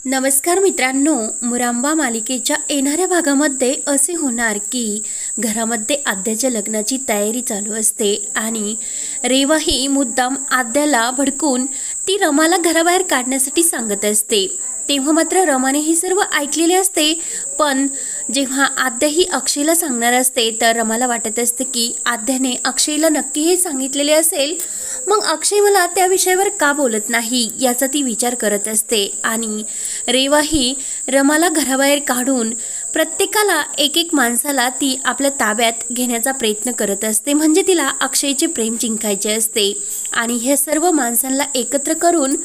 नमस्कार मित्रांनो, मुरांबा मालिकेच्या येणाऱ्या भागामध्ये असे होणार की घरामध्ये आद्याच्या लग्नाची तयारी चालू असते आणि रेवा ही मुद्दाम आद्याला भडकून ती रमाला घराबाहेर काढण्यासाठी सांगत असते। तेव्हा मात्र रमाने हे सर्व ऐकलेले असते, पण जेव्हा आद्या ही अक्षयला सांगणार असते तर रमाला वाटत असते की आद्याने अक्षयला नक्की हे सांगितलेले असेल, मग अक्षय मला त्या विषयावर का बोलत नाही याचा ती विचार करत असते। आणि रेवा ही रमाला घराबाहेर काढून प्रत्येकाला एक एक माणसाला ती आपल्या ताब्यात घेण्याचा प्रयत्न करत असते, म्हणजे तिला अक्षयचे प्रेम जिंकायचे असते आणि हे सर्व माणसांना एकत्र करून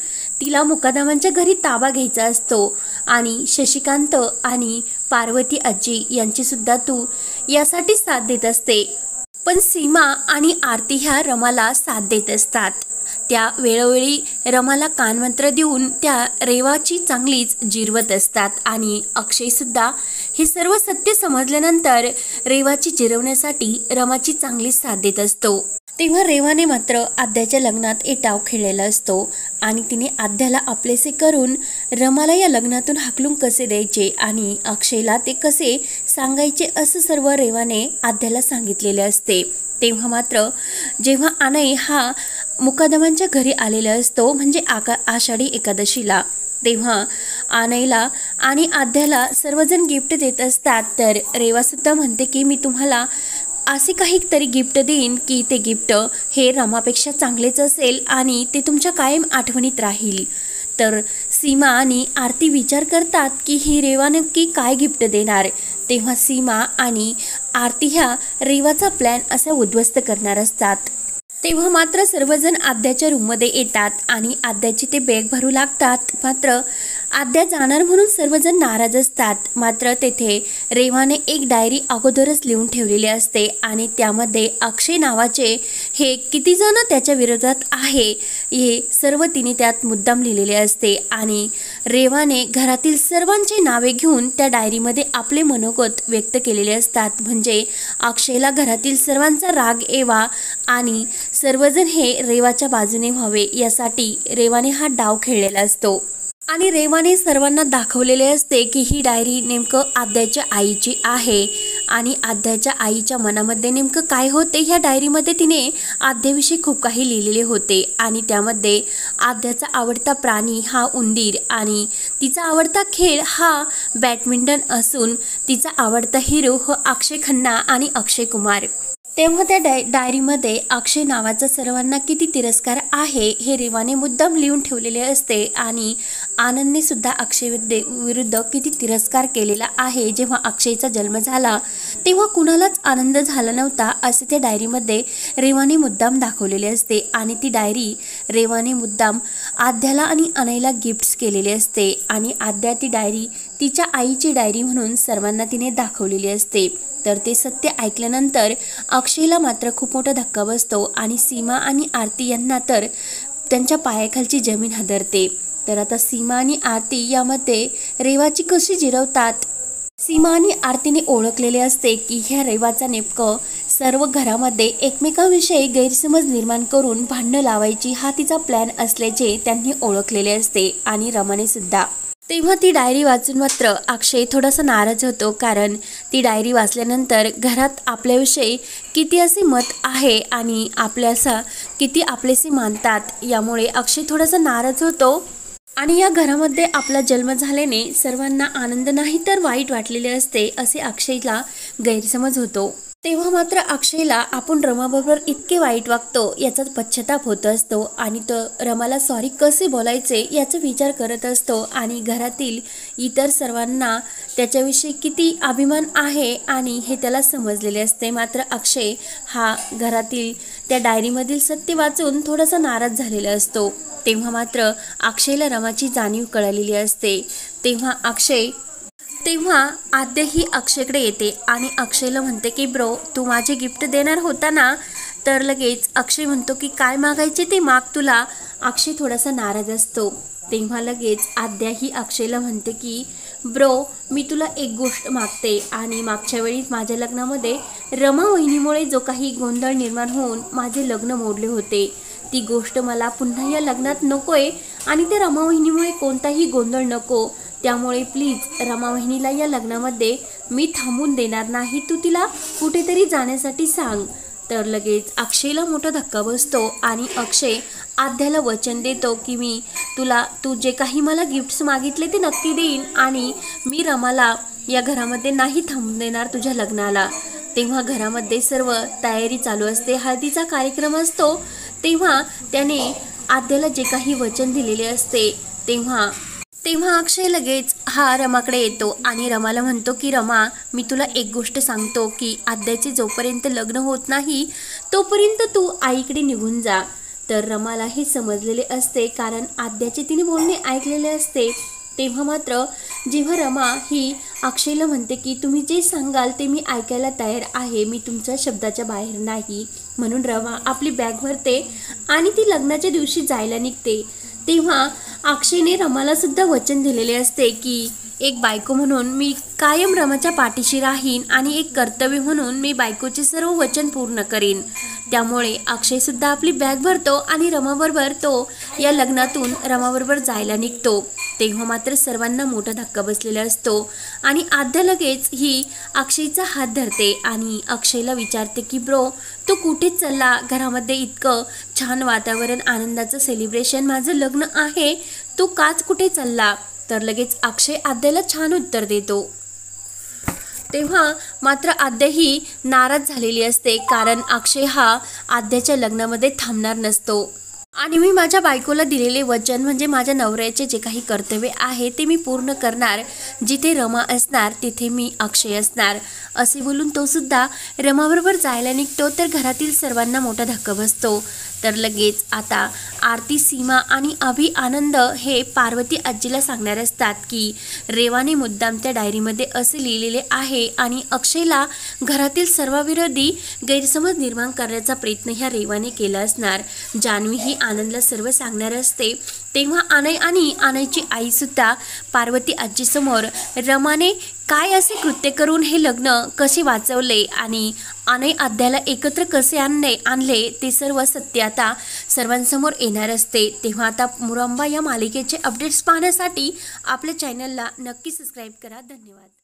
तिला मुकादमांच्या घरी ताबा घ्यायचा असतो। आणि शशिकांत आणि पार्वती आजी यांची सुद्धा तू यासाठी साथ देत असते, पण सीमा आणि आरती ह्या रमाला साथ देत असतात। त्या वेळोवेळी रमाला कानमंत्र देऊन त्या रेवाची चांगलीच जिरवत असतात आणि अक्षय सुद्धा हे सर्व सत्य समजल्यानंतर रेवाची जिरवण्यासाठी रमाची चांगलीच साथ देत असतो। तेव्हा रेवाने मात्र आद्याच्या लग्नात एक डाव खेळलेला असतो आणि तिने आद्याला आपलेसे करून रमाला या लग्नातून हाकलून कसे द्यायचे आणि अक्षयला ते कसे सांगायचे असं सर्व रेवाने आद्याला सांगितलेले असते। तेव्हा मात्र जेव्हा अनय हा मुकादमांच्या घरी आलेला असतो, म्हणजे आषाढी एकादशीला, तेव्हा अनयला आणि आद्याला सर्वजण गिफ्ट देत असतात। तर रेवा सुद्धा म्हणते की मी तुम्हाला असे काहीतरी गिफ्ट देईन की ते गिफ्ट हे रमापेक्षा चांगलेच असेल आणि ते तुमच्या कायम आठवणीत राहील। तर सीमा आणि आरती विचार करतात की ही रेवा नक्की काय गिफ्ट देणार। तेव्हा सीमा आणि आरती ह्या रेवाचा प्लॅन असा उद्ध्वस्त करणार असतात। तेव्हा मात्र सर्वजण आद्याच्या रूममध्ये येतात आणि आद्याची ते बॅग भरू लागतात। मात्र आद्या जाणार म्हणून सर्वजण नाराज असतात। मात्र तेथे रेवाने एक डायरी अगोदरच लिहून ठेवलेली असते आणि त्यामध्ये अक्षय नावाचे हे किती जण त्याच्या विरोधात आहे हे सर्व तिने त्यात मुद्दाम लिहिलेले असते आणि रेवाने घरातील सर्वांची नावे घेऊन त्या डायरीमध्ये आपले मनोगत व्यक्त केलेले असतात, म्हणजे अक्षयला घरातील सर्वांचा राग येवा आणि सर्वजण हे रेवाच्या बाजूने व्हावे यासाठी रेवाने हा डाव खेळलेला असतो। आणि रेवाने सर्वांना दाखवलेले असते की ही डायरी नेमकं आद्याच्या आईची आहे आणि आद्याच्या आईच्या मनामध्ये नेमकं काय होते ह्या डायरीमध्ये तिने आद्याविषयी खूप काही लिहिलेले होते आणि त्यामध्ये आद्याचा आवडता प्राणी हा उंदीर आणि तिचा आवडता खेळ हा बॅडमिंटन असून तिचा आवडता हिरो हा अक्षय खन्ना आणि अक्षय कुमार। तेव्हा त्या डायरीमध्ये अक्षय नावाचा सर्वांना किती तिरस्कार आहे हे रेवाने मुद्दाम लिहून ठेवलेले असते आणि आनंदने सुद्धा अक्षय विरुद्ध किती तिरस्कार केलेला आहे। जेव्हा अक्षयचा जन्म झाला तेव्हा कुणालाच आनंद झाला नव्हता असे त्या डायरीमध्ये रेवाने मुद्दाम दाखवलेले असते आणि ती डायरी रेवाने मुद्दाम आद्याला आणि अनयला गिफ्ट्स केलेले असते आणि आद्या ती डायरी तिच्या आईची डायरी म्हणून सर्वांना तिने दाखवलेली असते। तर ते सत्य ऐकल्यानंतर अक्षयला मात्र खूप मोठा धक्का बसतो आणि सीमा आणि आरती यांना तर त्यांच्या पायाखालची जमीन हादरते। तर आता सीमा आणि आरती यामध्ये रेवाची कशी जिरवतात। सीमा आणि आरतीने ओळखलेले असते की ह्या रेवाचा नेमकं सर्व घरामध्ये एकमेकांविषयी गैरसमज निर्माण करून भांडणं लावायची हा तिचा प्लॅन असल्याचे त्यांनी ओळखलेले असते आणि रमाने सुद्धा। तेव्हा ती डायरी वाचून मात्र अक्षय थोडासा नाराज होतो, कारण ती डायरी वाचल्यानंतर घरात आपल्याविषयी किती असे मत आहे आणि आपल्यासा किती आपलेसे मानतात यामुळे अक्षय थोडासा नाराज होतो आणि या घरामध्ये आपला जन्म झाल्याने सर्वांना आनंद नाही तर वाईट वाटलेले असते असे अक्षयला गैरसमज होतो। तेव्हा मात्र अक्षयला आपण रमाबरोबर इतके वाईट वागतो याचा पश्चाताप होत असतो आणि तो रमाला सॉरी कसे बोलायचे याचा विचार करत असतो आणि घरातील इतर सर्वांना त्याच्याविषयी किती अभिमान आहे आणि हे त्याला समजलेले असते। मात्र अक्षय हा घरातील त्या डायरीमधील सत्य वाचून थोडासा नाराज झालेला असतो। तेव्हा मात्र अक्षयला रमाची जाणीव कळलेली असते। तेव्हा आद्या ही अक्षयकडे येते आणि अक्षयला म्हणते की ब्रो तू माझे गिफ्ट देणार होता ना। तर लगेच अक्षय म्हणतो की काय मागायचे ते माग तुला। अक्षय थोडासा नाराज असतो। तेव्हा लगेच आद्या ही अक्षयला म्हणते की ब्रो मी तुला एक गोष्ट मागते आणि मागच्या वेळी माझ्या लग्नामध्ये रमा वहिनीमुळे जो काही गोंधळ निर्माण होऊन माझे लग्न मोडले होते ती गोष्ट मला पुन्हा या लग्नात नकोय आणि त्या रमा वहिनीमुळे कोणताही गोंधळ नको। त्यामुळे प्लीज रमा वहिनीला या लग्नामध्ये मी थांबून देणार नाही, तू तिला कुठेतरी जाण्यासाठी सांग. तर लगेच अक्षयला मोठा धक्का बसतो आणि अक्षय आद्याला वचन देतो की मी तुला तू जे काही मला गिफ्ट्स मागितले ते नक्की देईन आणि मी रमाला या घरामध्ये नाही थांबून देणार तुझ्या लग्नाला. तेव्हा घरामध्ये सर्व तयारी चालू असते, हळदीचा कार्यक्रम असतो. तेव्हा त्याने आद्याला जे काही वचन दिलेले असते तेव्हा अक्षय लगेच रमाकडे येतो आणि रमाला म्हणतो की रमा, मी तुला एक गोष्ट सांगतो की आद्याचे जोपर्यंत लग्न होत नाही तोपर्यंत तू आईकडे निघून जा. तर रमाला हे समजलेले असते, कारण आद्याचे तिने बोलणे ऐकलेले असते. तेव्हा मात्र जेव्हा रमा ही अक्षयला म्हणते की तुम्ही जे सांगाल ते मी ऐकायला तयार आहे, मी तुमच्या शब्दाच्या बाहेर नाही, म्हणून रमा आपली बॅग भरते आणि ती लग्नाच्या दिवशी जायला निघते. तेव्हा अक्षयने रमाला सुद्धा वचन दिलेले असते की एक बायको म्हणून मी कायम रमाच्या पाठीशी राहीन आणि एक कर्तव्य म्हणून मी बायकोचे सर्व वचन पूर्ण करीन. त्यामुळे अक्षय सुद्धा आपली बॅग भरतो आणि रमाबरोबर तो या लग्नातून रमाबरोबर जायला निघतो. तेव्हा मात्र सर्वांना मोठा धक्का बसलेला असतो आणि आद्या लगेच ही अक्षयचा हात धरते आणि अक्षयला विचारते की ब्रो, तू कुठे चालला? घरामध्ये इतकं छान वातावरण, आनंदाचं सेलिब्रेशन, माझं लग्न आहे, तू काच कुठे चालला? तर लगेच अक्षय आद्याला छान उत्तर देतो. तेव्हा मात्र आद्या ही नाराज झालेली असते, कारण अक्षय हा आद्याच्या लग्नामध्ये थांबणार नसतो आणि मी माझ्या बायकोला दिलेले वचन म्हणजे माझ्या नवऱ्याचे जे काही कर्तव्य आहे ते मी पूर्ण करणार, जिथे रमा असणार तिथे मी अक्षय असणार, असे बोलून तो सुद्धा रमाबरोबर जायला निघतो. तर घरातील सर्वांना मोठा धक्का बसतो. तर लगेच आता आरती, सीमा आणि अभि, आनंद हे पार्वती आजीला सांगणार असतात की रेवाने मुद्दाम त्या डायरीमध्ये असे लिहिलेले आहे आणि अक्षयला घरातील सर्वाविरोधी गैरसमज निर्माण करण्याचा प्रयत्न ह्या रेवाने केला असणार. जान्हवी ही आनंदला सर्व सांगणार असते. तेव्हा अनय आणि अनयची आईसुद्धा पार्वती आजीसमोर रमाने काय असे कृत्य करून हे लग्न कसे वाचवले आणि अनय आद्याला एकत्र कसे आणले ते सर्व सत्य आता सर्वांसमोर येणार असते. तेव्हा आता मुरंबा या मालिकेचे अपडेट्स पाहण्यासाठी आपल्या चॅनलला नक्की सबस्क्राईब करा. धन्यवाद.